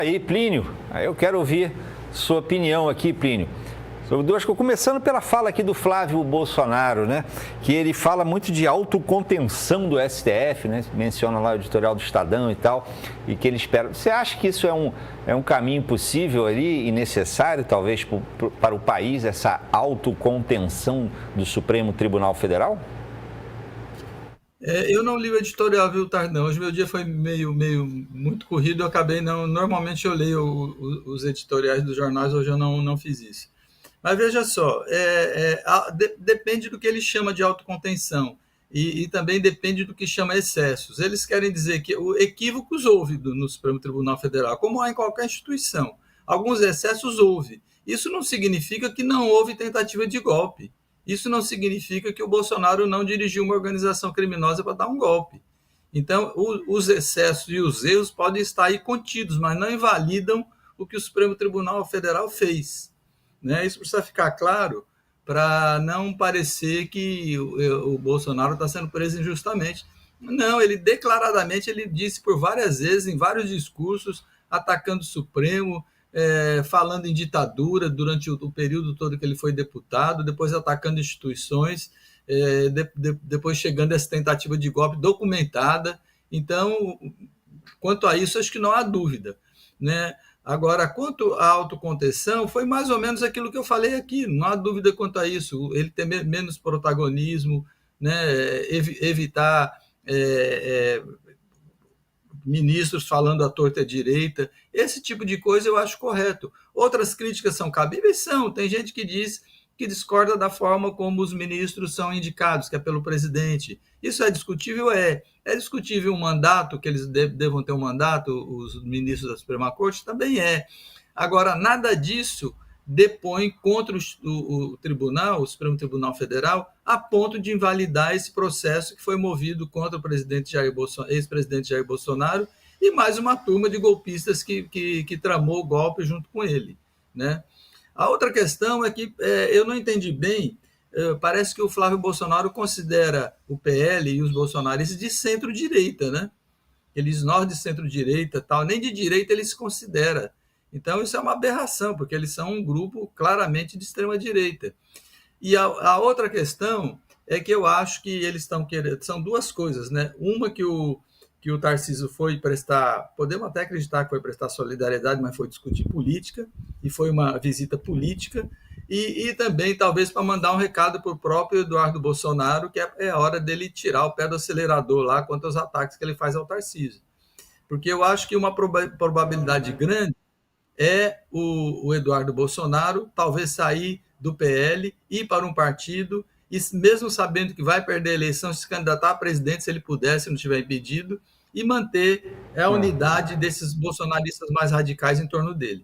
Aí, Plínio, aí eu quero ouvir sua opinião aqui, Plínio. Sobre duas coisas, começando pela fala aqui do Flávio Bolsonaro, né? Que ele fala muito de autocontenção do STF, né? Menciona lá o editorial do Estadão e tal, e que ele espera. Você acha que isso é um caminho possível ali e necessário, talvez, para o país, essa autocontenção do Supremo Tribunal Federal? Eu não li o editorial, viu, Tardão? Hoje meu dia foi meio muito corrido, eu acabei não. Normalmente eu leio os editoriais dos jornais, hoje eu não fiz isso. Mas veja só, depende do que ele chama de autocontenção e também depende do que chama excessos. Eles querem dizer que equívocos houve no Supremo Tribunal Federal, como há em qualquer instituição. Alguns excessos houve. Isso não significa que não houve tentativa de golpe. Isso não significa que o Bolsonaro não dirigiu uma organização criminosa para dar um golpe. Então, os excessos e os erros podem estar aí contidos, mas não invalidam o que o Supremo Tribunal Federal fez. Né? Isso precisa ficar claro para não parecer que o Bolsonaro está sendo preso injustamente. Não, ele declaradamente ele disse por várias vezes, em vários discursos, atacando o Supremo, falando em ditadura durante o período todo que ele foi deputado, depois atacando instituições, depois chegando a essa tentativa de golpe documentada. Então, quanto a isso, acho que não há dúvida. Né? Agora, quanto à autocontenção, foi mais ou menos aquilo que eu falei aqui, não há dúvida quanto a isso. Ele ter menos protagonismo, né? Evitar ministros falando à torta e à direita, esse tipo de coisa eu acho correto. Outras críticas são cabíveis? São. Tem gente que diz que discorda da forma como os ministros são indicados, que é pelo presidente. Isso é discutível? É discutível um mandato, que eles devam ter um mandato, os ministros da Suprema Corte? Também é. Agora, nada disso depõe contra o tribunal, o Supremo Tribunal Federal, a ponto de invalidar esse processo que foi movido contra o ex-presidente Jair Bolsonaro e mais uma turma de golpistas que tramou o golpe junto com ele. Né? A outra questão é que eu não entendi bem, parece que o Flávio Bolsonaro considera o PL e os bolsonaristas de centro-direita, né? Eles nós de centro-direita, tal, nem de direita ele se considera. Então isso é uma aberração, porque eles são um grupo claramente de extrema-direita. E a outra questão é que eu acho que eles estão querendo, são duas coisas, né? Uma que o Tarcísio foi prestar, podemos até acreditar que foi prestar solidariedade, mas foi discutir política, e foi uma visita política, e também talvez para mandar um recado para o próprio Eduardo Bolsonaro, que é hora dele tirar o pé do acelerador lá quanto aos ataques que ele faz ao Tarcísio. Porque eu acho que uma probabilidade grande é o Eduardo Bolsonaro talvez sair do PL, ir para um partido, e mesmo sabendo que vai perder a eleição, se candidatar a presidente, se ele puder, se não estiver impedido, e manter a unidade desses bolsonaristas mais radicais em torno dele.